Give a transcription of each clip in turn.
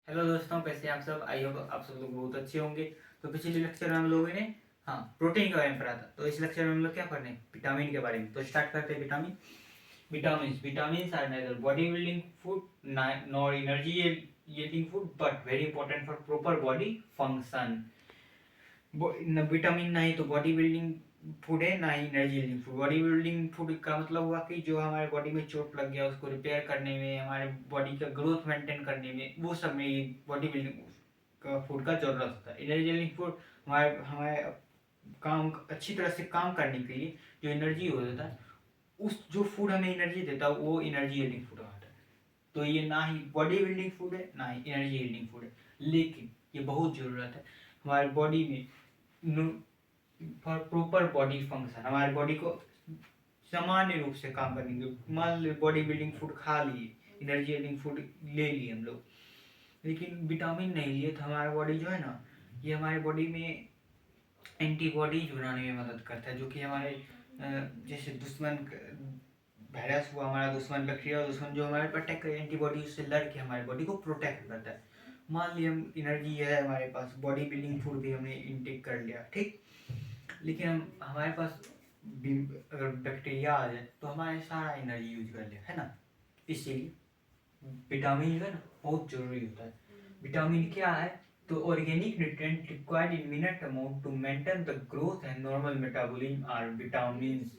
Hello दोस्तों, कैसे हैं आप सब। आई होप आप सब लोग बहुत अच्छे होंगे। तो पिछले लेक्चर में हम लोगों ने प्रोटीन के बारे में पढ़ा था। तो इस लेक्चर में हम लोग क्या पढ़ने विटामिन के बारे में। तो स्टार्ट करते हैं। Vitamin are neither body building food nor energy yielding food but very important for proper body function। Vitamin ना ही तो बॉडी बिल्डिंग फूड है, ना ही energy building food. Body building food का मतलब हुआ कि जो हमारे बॉडी में चोट लग गया उसको रिपेयर करने में, हमारे बॉडी का ग्रोथ मेंटेन करने में, वो सब में बॉडी बिल्डिंग का फूड का जरूरत होता है। एनर्जी बिल्डिंग फूड हमारे हमारे काम अच्छी तरह से काम करने के लिए जो एनर्जी हो जाता है, उस जो फूड हमें एनर्जी देता है वो एनर्जी बिल्डिंग फूड होता है। तो ये ना ही बॉडी बिल्डिंग फूड है, ना ही एनर्जी बिल्डिंग फूड है, लेकिन ये बहुत जरूरत है हमारे बॉडी में फॉर प्रॉपर बॉडी फंक्शन। हमारे बॉडी को सामान्य रूप से काम करने के, मान लो बॉडी बिल्डिंग फूड खा लिए, एनर्जी बिल्डिंग फूड ले लिए हम लोग, लेकिन विटामिन नहीं लिए, तो हमारा बॉडी जो है ना, ये हमारे बॉडी में एंटीबॉडीज बनाने में मदद करता है, जो कि हमारे जैसे दुश्मन वायरस हुआ, हमारा दुश्मन बैक्टीरिया दुश्मन जो हमारे पर अटैक करे, एंटीबॉडी उससे लड़ के हमारे बॉडी को प्रोटेक्ट करता है। मान लिया हम एनर्जी है हमारे पास, बॉडी बिल्डिंग फूड भी हमने इनटेक कर लिया, ठीक, लेकिन हम हमारे पास अगर बैक्टीरिया आ जाए तो हमारे सारा एनर्जी यूज कर ले, है ना। इसीलिए विटामिन जो है ना बहुत जरूरी होता है। विटामिन क्या है, तो organic nutrient required in minute amount to maintain the growth and normal metabolism are vitamin.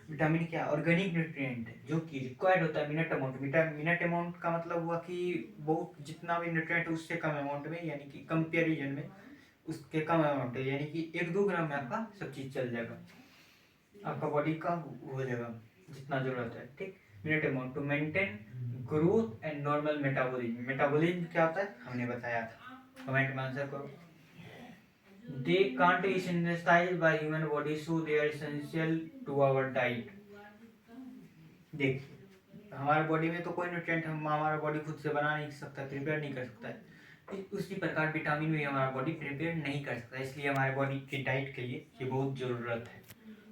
Vitamin क्या ऑर्गेनिक न्यूट्रिएंट है जो कि रिक्वायर्ड होता है मिनट अमाउंट। मिनट अमाउंट का मतलब हुआ कि बहुत जितना भी न्यूट्रिएंट उससे कम अमाउंट में, यानी कि कंपेरिजन में उसके कम अमाउंट है, यानी कि 1-2 ग्राम में आपका सब चीज चल जाएगा, आपका बॉडी का हो जाएगा जितना जरूरत है, ठीक। Minute amount to maintain growth and normal metabolism. Metabolism क्या होता है हमने बताया था, कमेंट में आंसर करो। They can't be synthesized by human body, so they are essential to our diet। देखिए हमारे बॉडी में तो कोई न्यूट्रिएंट हम हमारा बॉडी खुद से बना नहीं सकता, प्रिपेयर नहीं कर सकता है। उसी प्रकार विटामिन भी हमारा बॉडी प्रिपेयर नहीं कर सकता, इसलिए हमारे बॉडी की डाइट के लिए ये बहुत जरूरत है।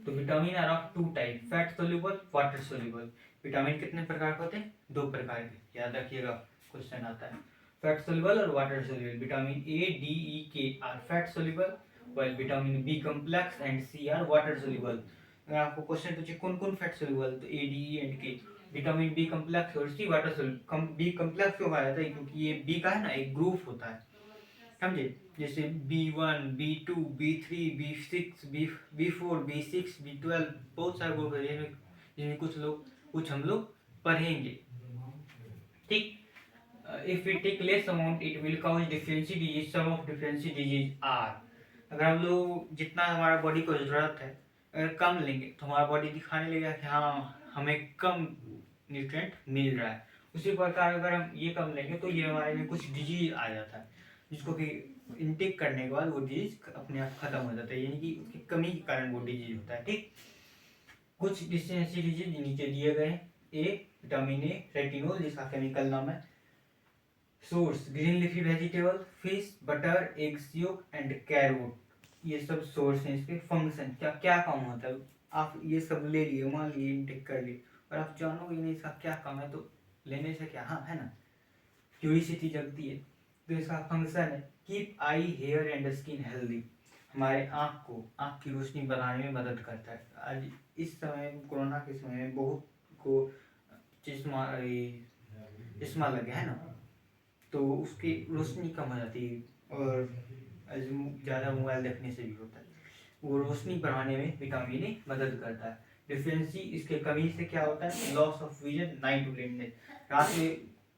तो vitamin are of 2 type, fat soluble, water soluble. Vitamin कितने प्रकार के होते हैं? 2 प्रकार के, याद रखिएगा, क्वेश्चन आता है। फैट सोल्यूबल और water soluble. Vitamin A, D, E, K are fat soluble, while vitamin B complex and C are water soluble. अगर आपको क्वेश्चन पूछे कौन कौन फैट सोल्यूबल, तो A, D, E and K. Vitamin B complex और C water soluble. B complex क्यों कहा जाता है? क्योंकि ये बी का है ना एक ग्रुप होता है, समझे। जैसे B1, B2, B3, B6, B4, B6, B12, बहुत सारे ग्रुप है जिनमें कुछ हम लोग पढ़ेंगे, ठीक। If we take less amount it will cause differential disease. Some of differential disease are. अगर हम लोग जितना हमारा बॉडी को जरूरत है अगर कम लेंगे तो हमारा बॉडी दिखाने लगेगा कि हाँ हमें कम न्यूट्रिएंट मिल रहा है। उसी प्रकार अगर हम ये कम लेंगे तो ये हमारे में कुछ डिजीज आ जाता है, जिसको कि इनटेक करने के बाद वो डिजीज अपने आप खत्म हो जाता है, यानी कि उसकी कमी के कारण वो डिजीज होता है, ठीक। कुछ डिफरेंशियल डिजीज नीचे दिए गए हैं। ए, विटामिन ए, रेटिनोल जिसका केमिकल नाम है। Source, green leafy vegetable, fish, butter, eggs yolk and carrot, ये सब सोर्स हैं। इसके फंक्शन क्या क्या काम होता है, आप ये सब ले लिए, मान लिए, इनटेक कर लिए, और आप जानोगे नहीं इसका क्या काम है, तो लेने से क्या, हाँ है ना, क्यूरियोसिटी जगती है। तो इसका फंक्शन है keep eye, hair and skin healthy. हमारे आँख की रोशनी बढ़ाने में मदद करता है। आज इस समय कोरोना के समय में बहुत को चश्मा चश्मा लग गया है ना, तो उसकी रोशनी कम हो जाती है, और ज़्यादा मोबाइल देखने से भी होता है। वो रोशनी बढ़ाने में विटामिन ए मदद करता है। डिफिशियंसी, इसके कमी से क्या होता है? Loss of vision, night blindness.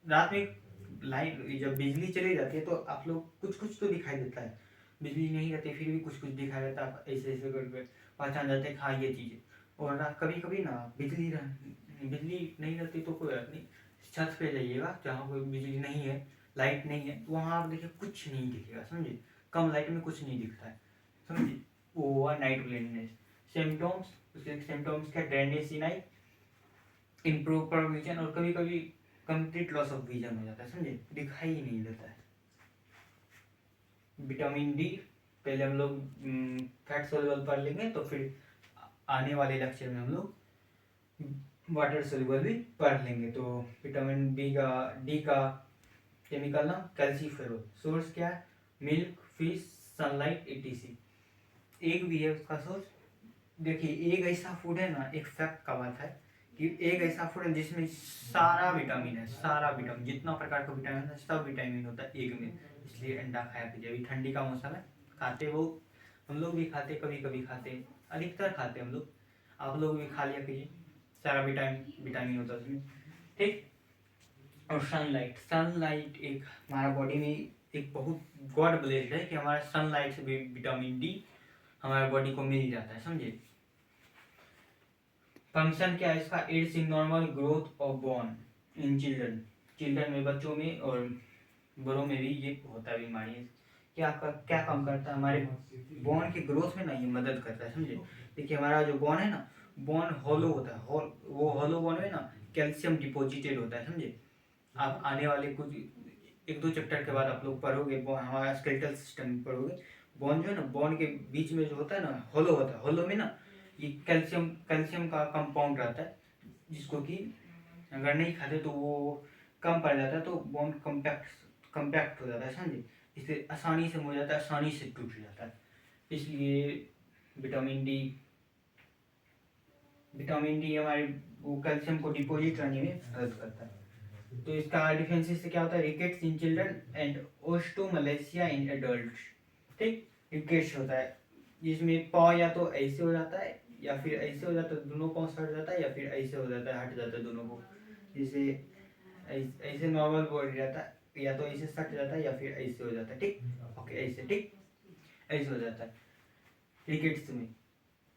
रात में लाइट जब बिजली चली जाती है तो आप लोग कुछ तो दिखाई देता है, बिजली नहीं रहती फिर भी कुछ दिखाई देता है, आप ऐसे ऐसे करके पहचान जाते हैं हाँ ये चीज़ है। और कभी कभी ना बिजली नहीं रहती तो कोई बात नहीं, छत पे जाइएगा जहाँ कोई बिजली नहीं है, लाइट नहीं है, तो वहाँ आप देखिए कुछ नहीं दिखेगा, समझे, कम लाइट में कुछ नहीं दिखता है, समझे, वो हुआ नाइट ब्लाइंडनेस। सिम्टम्स, उसके सिम्टम्स क्या? ड्राइनेस इन आई, इम्प्रॉपर विजन, और कभी कभी कंप्लीट लॉस ऑफ विजन हो जाता है, समझे, दिखाई ही नहीं देता है। विटामिन डी पहले हम लोग फैट सोल्यूबल पढ़ लेंगे, तो फिर आने वाले लेक्चर में हम लोग वाटर सोल्यूबल भी पढ़ लेंगे। तो विटामिन डी का केमिकल नाम कैल्सीफेरोल। सोर्स क्या है? Milk, fish, sunlight, etc. Egg भी है उसका सोर्स। देखिए एग ऐसा फूड है ना, एक फैक्ट का बात है कि एग ऐसा फूड है जिसमें सारा विटामिन है, सारा विटामिन, जितना प्रकार का विटामिन है सब विटामिन होता है एग में। इसलिए अंडा खाया कीजिए। अभी ठंडी का मौसम है, खाते वो, हम लोग भी खाते, कभी कभी खाते, अधिकतर खाते हम लोग, आप लोग भी खा लिया कीजिए, सारा विटामिन विटामिन होता है उसमें, ठीक। और सनलाइट, सनलाइट एक हमारा बॉडी में एक बहुत गॉड ब्लेस्ड है कि हमारा सनलाइट से विटामिन डी हमारे बॉडी को मिल जाता है, समझे। फंक्शन क्या है इसका? Aids in normal growth of bone in children. Children में, बच्चों में और बड़ों में भी ये होता है बीमारी। क्या काम करता है? हमारे बोन के ग्रोथ में ना ये मदद करता है, समझे। देखिए हमारा जो बोन है ना, बोन हॉलो होता है, वो हॉलो बोन में ना कैल्शियम डिपोजिटेड होता है, समझे। आप आने वाले कुछ एक दो चैप्टर के बाद आप लोग पढ़ोगे, हमारा स्केलेटल सिस्टम पढ़ोगे। बोन जो है ना, बोन के बीच में जो होता है ना, हॉलो होता है, हॉलो में ना ये कैल्शियम कैल्शियम का कंपाउंड रहता है, जिसको कि अगर नहीं खाते तो वो कम पड़ जाता है, तो बोन कम्पैक्ट हो जाता है, समझे। इससे आसानी से हो जाता है, आसानी से टूट जाता है। इसलिए विटामिन डी हमारे वो कैल्शियम को डिपोजिट करने में मदद करता है। तो इसका डिफरेंसेस से क्या होता है? Rickets in children and osteomalacia in adults, ठीक। रिकेट्स होता है जिसमें पाँव या तो ऐसे हो जाता है या फिर ऐसे हो जाता है, दोनों पाँव हट जाता है, या फिर ऐसे हो जाता है, हट जाता है दोनों को। जैसे ऐसे नॉर्मल बॉडी रहता है, या तो ऐसे सट जाता है या फिर ऐसे हो जाता है, ठीक। ओके, ऐसे, ठीक, ऐसे हो जाता है रिकेट्स में।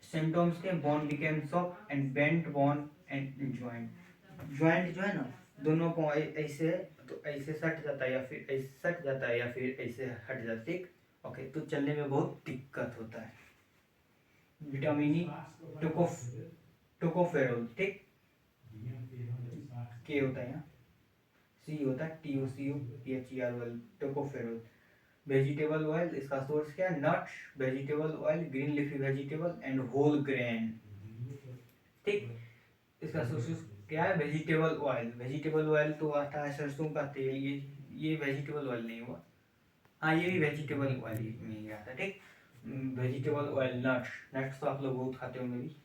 सिम्टम्स के bone became soft and bent bone and joint जो है ना, दोनों पाँव ऐसे है तो ऐसे सट जाता है, या फिर ऐसे सट जाता है, या फिर ऐसे हट जाता है, ठीक। ओके, तो चलने में बहुत दिक्कत होता है। विटामिन ई टोकोफेरोल, ठीक। के होता है यहाँ, सी होता है, TOCOPHEROL, टोकोफेरोल। वेजिटेबल ऑयल, इसका सोर्स क्या है? Nuts, vegetable oil, green leafy vegetable and whole grain, ठीक। इसका सोर्स क्या है? Vegetable oil. वेजिटेबल ऑयल तो आता है सरसों का तेल, ये वेजिटेबल ऑयल नहीं हुआ, हाँ ये भी वेजिटेबल ऑयल में ही आता है, ठीक। वेजिटेबल ऑयल, नट्स, नट्स तो आप लोग बहुत खाते होंगे भी,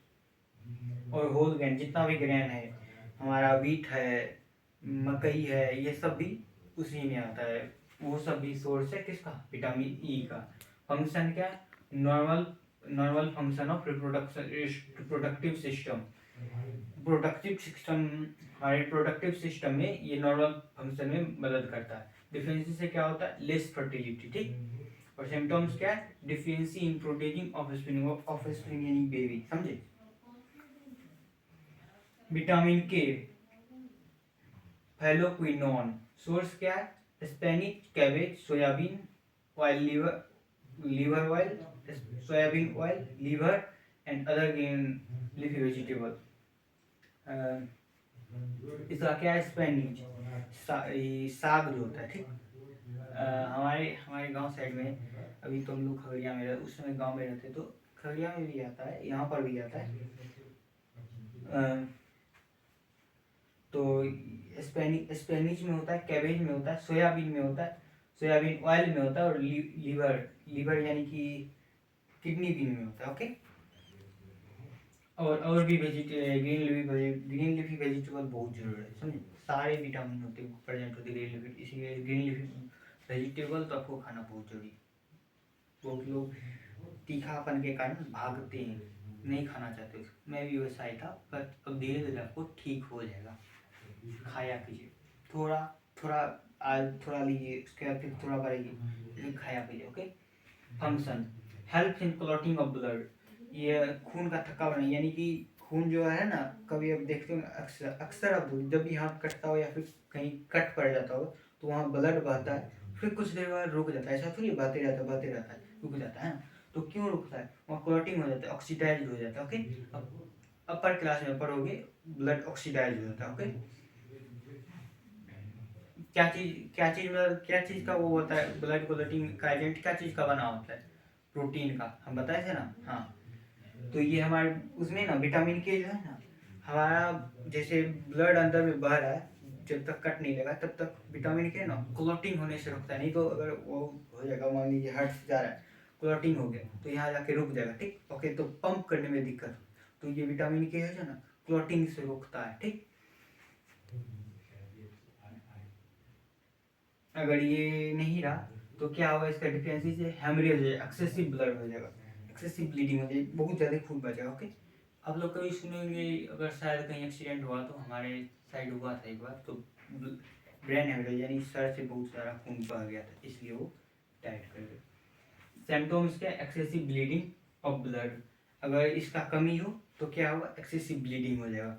और होल ग्रेन, जितना भी ग्रेन है, हमारा व्हीट है, मकई है, ये सब भी उसी में आता है। वो सब भी सोर्स है किसका? विटामिन ई का। फंक्शन क्या? Normal normal function of reproductive system. हमारे रिप्रोडक्टिव सिस्टम में ये नॉर्मल फंक्शन में मदद करता है। डिफिशिएंसी से क्या होता है? लेस फर्टिलिटी, ठीक। और सिम्टम्स क्या है? डिफिशिएंसी इन प्रोटीन ऑफस्प्रिंग यानी बेबी, समझे। Vitamin K, phylloquinone. सोर्स क्या है? Spinach, cabbage, soybean oil, liver oil, soybean oil, liver and other green leafy vegetable. इसका क्या है? स्पेनिश, साग जो होता है, ठीक। हमारे हमारे गांव साइड में, अभी तो हम लोग खगड़िया में रहते, उस समय गांव में रहते, तो खगड़िया में भी आता है, यहाँ पर भी आता है। तो स्पेनिश में होता है, कैबेज में होता है, सोयाबीन में होता है, सोयाबीन ऑयल में होता है, और लीवर यानी कि किडनी बीन में होता है, ओके। और भी ग्रीन लीफी वेजिटेबल बहुत जरूरी है, समझे। सारे विटामिन होते हैं प्रेजेंट होते ग्रीन लीफी, इसीलिए ग्रीन लीफी वेजिटेबल तो आपको खाना बहुत जरूरी है। बहुत लोग तीखापन के कारण भागते हैं, नहीं खाना चाहते, मैं भी वैसा ही था, पर अब धीरे धीरे आपको ठीक हो जाएगा। खाया कीजिए, थोड़ा थोड़ा, आज थोड़ा लीजिए, उसके बाद फिर थोड़ा बढ़ेगी, लेकिन खाया कीजिए, okay. Function, help in clotting of blood, ये खून का थक्का बना, यानी कि खून जो है ना, कभी आप देखते हो अक्सर अक्सर आप जब भी हाथ कटता हो या फिर कहीं कट पड़ जाता हो, तो वहाँ ब्लड बहता है, फिर कुछ देर बाद रुक जाता है, ऐसा थोड़ी बहते रहता है, रुक जाता है ना। तो क्यों रुकता है? वहाँ क्लॉटिंग हो जाता है, ऑक्सीडाइज हो जाता है, ओके। अपर क्लास में पढ़ोगे, ब्लड ऑक्सीडाइज हो जाता है, ओके। क्या चीज का वो होता है? ब्लड क्लॉटिंग का एजेंट क्या चीज का बना होता है? प्रोटीन का, हम बताए थे ना, हाँ। तो ये हमारे उसमें ना विटामिन के जो है ना, हमारा जैसे ब्लड अंदर में बह रहा है, जब तक कट नहीं लगा तब तक विटामिन के ना क्लॉटिंग होने से रुकता है। नहीं तो अगर वो हो जाएगा, मान लीजिए हार्ट से जा रहा है, क्लॉटिंग हो गया तो यहाँ जाके रुक जाएगा, ठीक। ओके, तो पंप करने में दिक्कत, तो ये विटामिन के है ना क्लॉटिंग से रोकता है, ठीक। अगर ये नहीं रहा तो क्या होगा, इसका डिफिशियंसी से हेमरेज हो जाएगा, एक्सेसिव ब्लड हो जाएगा, एक्सेसिव ब्लीडिंग हो जाएगी, बहुत ज़्यादा खून बचेगा। ओके, आप लोग कभी सुनेंगे, अगर शायद कहीं एक्सीडेंट हुआ तो हमारे साइड हुआ था एक बार, तो ब्रेन हेमरेज यानी सर से बहुत सारा खून बह गया था, इसलिए वो डाइट कर गए। सिम्टम्स क्या, एक्सेसिव ब्लीडिंग ऑफ ब्लड, अगर इसका कमी हो तो क्या होगा, एक्सेसिव ब्लीडिंग हो जाएगा।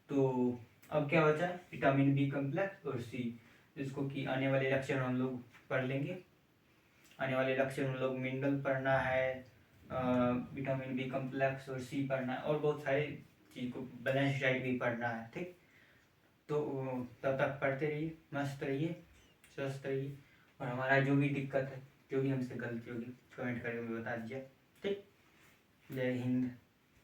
तो अब क्या बचा, विटामिन बी कम्प्लेक्स और सी, जिसको कि आने वाले लेक्चर हम लोग पढ़ लेंगे। आने वाले लेक्चर हम लोग मिनरल पढ़ना है, विटामिन बी कम्प्लेक्स और सी पढ़ना है, और बहुत सारे चीज़ को बैलेंस डाइट भी पढ़ना है, ठीक। तो तब तक पढ़ते रहिए, मस्त रहिए, स्वस्थ रहिए, और हमारा जो भी दिक्कत है, जो भी हमसे गलती होगी, कमेंट करके मुझे बता दीजिए, ठीक। जय हिंद।